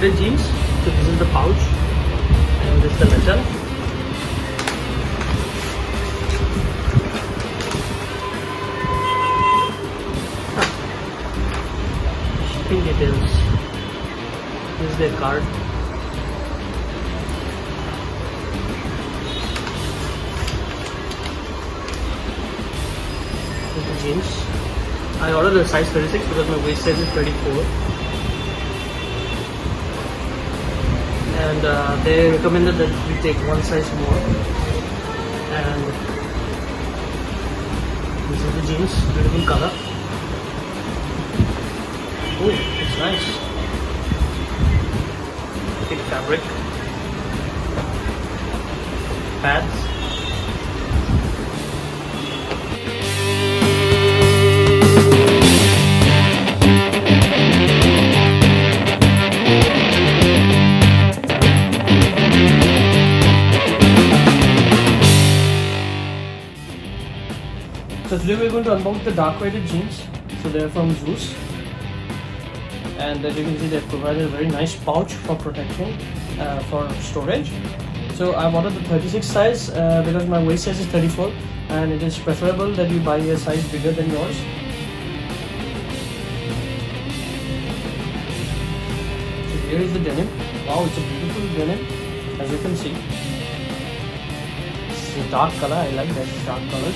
weighted jeans. So this is the pouch and this is the metal. Shipping details. This is their card. This is the jeans. I ordered a size 36 because my waist size is 34. And they recommended that we take one size more. And this is the jeans, beautiful color. Oh, it's nice. Thick fabric. Pads. So today we're going to unbox the dark weighted jeans. So they're from Zeus, and as you can see, they've provided a very nice pouch for protection, for storage. So I've ordered the 36 size because my waist size is 34, and it is preferable that you buy a size bigger than yours. So here is the denim. Wow, it's a beautiful denim, as you can see. It's a dark color. I like that dark colors.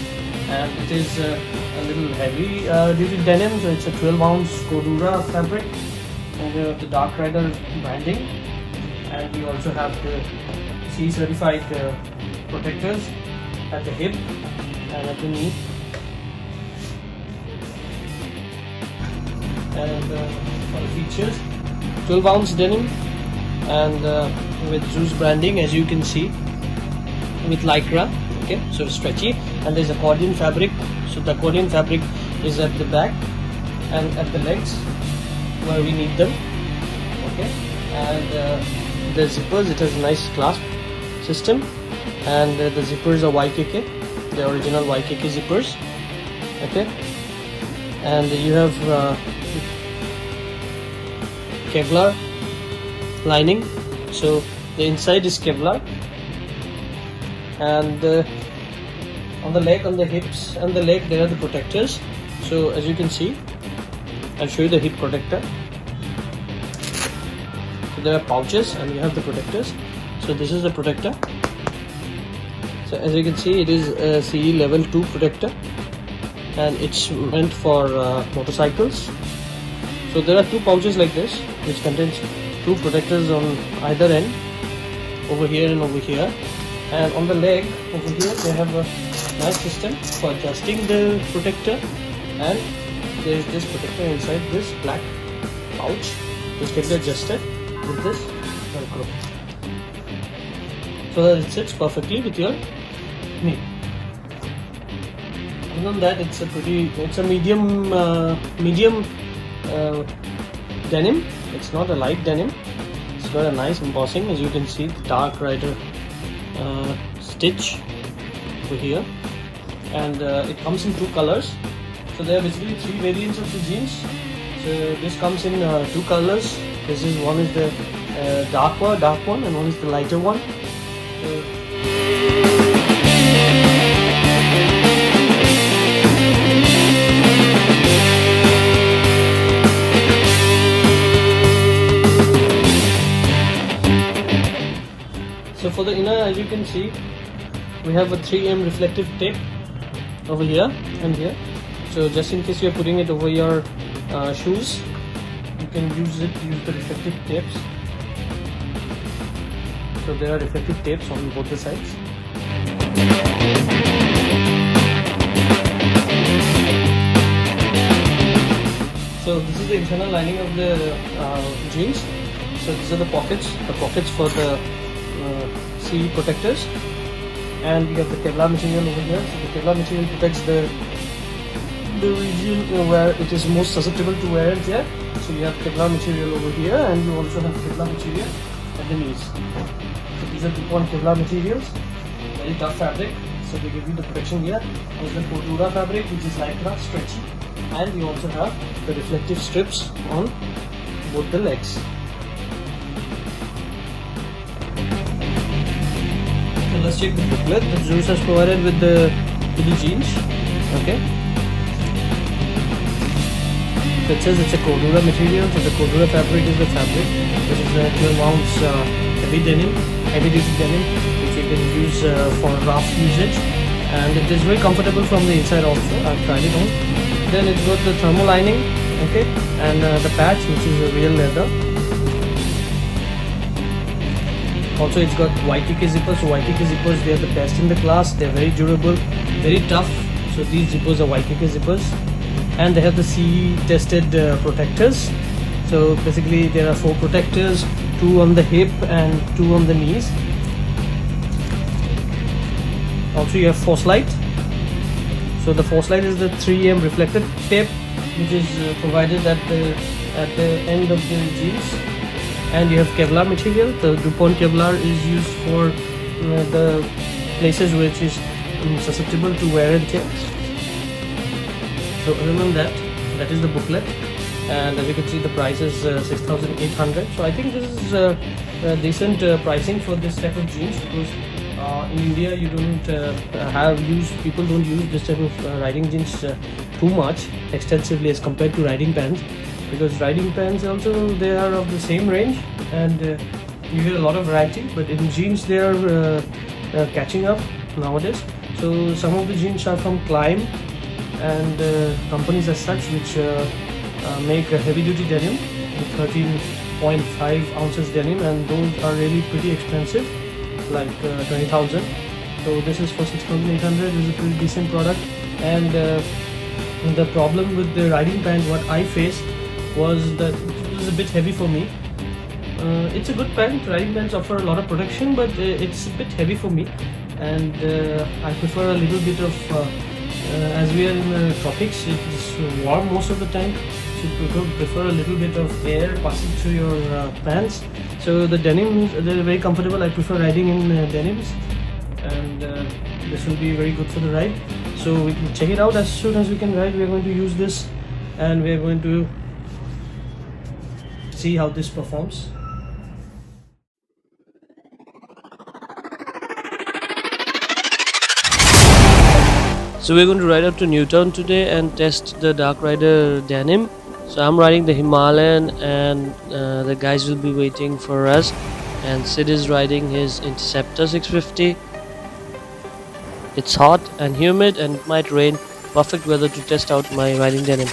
And it is a little heavy duty denim, so it's a 12-ounce Cordura fabric, and we have the Dark Rider branding, and we also have the C certified protectors at the hip and at the knee, and all features. 12-ounce denim and with Zeus branding, as you can see, with lycra. Okay, so stretchy, and there's accordion fabric. So the accordion fabric is at the back and at the legs where we need them. Okay, and the zippers, it has a nice clasp system, and the zippers are YKK, the original YKK zippers. Okay, and you have Kevlar lining, so the inside is Kevlar. And on the leg, on the hips and the leg, there are the protectors. So as you can see, I'll show you the hip protector. So there are pouches and you have the protectors. So this is the protector. So as you can see, it is a CE level 2 protector, and it's meant for motorcycles. So there are two pouches like this, which contains two protectors on either end, over here and over here. And on the leg over here, they have a nice system for adjusting the protector, and there is this protector inside this black pouch, which can be adjusted with this velcro, so that it sits perfectly with your knee. Other than that, it's a medium denim. It's not a light denim. It's got a nice embossing, as you can see, the Dark Rider stitch over here, and it comes in two colors. So there are basically three variants of the jeans. So this comes in two colors. This is one is the dark one, and one is the lighter one. So for the inner, as you can see, we have a 3M reflective tape over here and here. So just in case you're putting it over your shoes, you can use the reflective tapes. So there are reflective tapes on both the sides. So this is the internal lining of the jeans. So these are the pockets for the CE protectors, and we have the Kevlar material over here. So the Kevlar material protects the region where it is most susceptible to wear and tear. So you have Kevlar material over here, and you also have Kevlar material at the knees. So these are 2-point Kevlar materials, very tough fabric. So they give you the protection here. There's the Cordura fabric, which is lycra, stretchy, and we also have the reflective strips on both the legs. let's check the booklet that Zeus has provided with the jeans. Okay. So it says it's a cordura material. So the cordura fabric is the fabric, which is a 12 ounce heavy denim, heavy duty denim, which you can use for rough usage, and it is very comfortable from the inside also. I've tried it on. Then it's got the thermal lining, okay, and the patch, which is a real leather. Also, it's got YTK zippers. So YTK zippers, they are the best in the class. They're very durable, very tough. So these zippers are YTK zippers, and they have the CE tested protectors. So basically, there are 4 protectors, 2 on the hip and 2 on the knees. Also, you have force light. So the force light is the 3M reflective tape, which is provided at the end of the jeans. And you have Kevlar material. The DuPont Kevlar is used for the places which is susceptible to wear and tear. So other than that, that is the booklet, and as you can see, the price is 6,800. So I think this is a decent pricing for this type of jeans, because in India you don't people don't use this type of riding jeans too much extensively as compared to riding pants. Because riding pants also, they are of the same range, and you get a lot of variety, but in jeans they are catching up nowadays. So some of the jeans are from Climb and companies as such, which make a heavy duty denim, 13.5 ounces denim, and those are really pretty expensive, like 20,000. So this is for 6,800. This is a pretty decent product. And the problem with the riding pant, what I faced, was that it was a bit heavy for me. It's a good pant. Riding pants offer a lot of protection, but it's a bit heavy for me, and I prefer a little bit of as we are in the tropics, it's warm most of the time, so you prefer a little bit of air passing through your pants. So the denims, they're very comfortable. I prefer riding in denims, and this will be very good for the ride. So we can check it out as soon as we can ride. We are going to use this, and we are going to see how this performs. So we're going to ride up to Newtown today and test the Dark Rider denim. So I'm riding the Himalayan, and the guys will be waiting for us, and Sid is riding his Interceptor 650. It's hot and humid and it might rain. Perfect weather to test out my riding denim.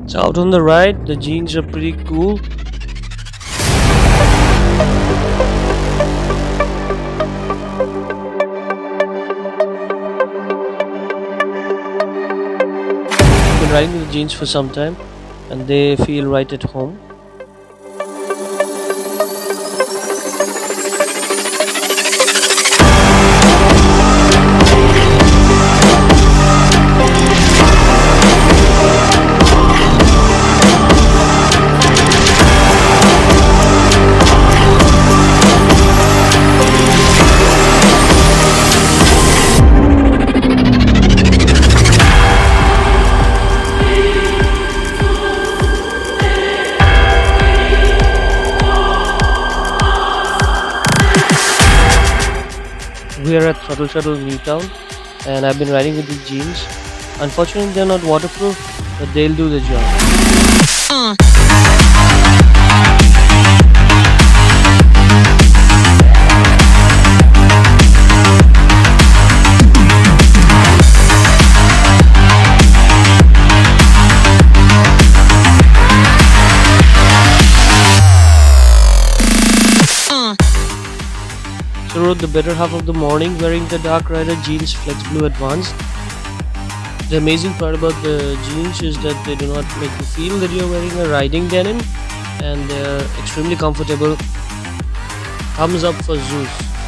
So out on the ride, the jeans are pretty cool. Been riding with the jeans for some time, and they feel right at home. We are at Throttle Shuttle Newtown, and I've been riding with these jeans. Unfortunately, they're not waterproof, but they'll do the job. So rode the better half of the morning wearing the Dark Rider jeans Flex Blue Advanced. The amazing part about the jeans is that they do not make you feel that you're wearing a riding denim, and they're extremely comfortable. Thumbs up for Zeus.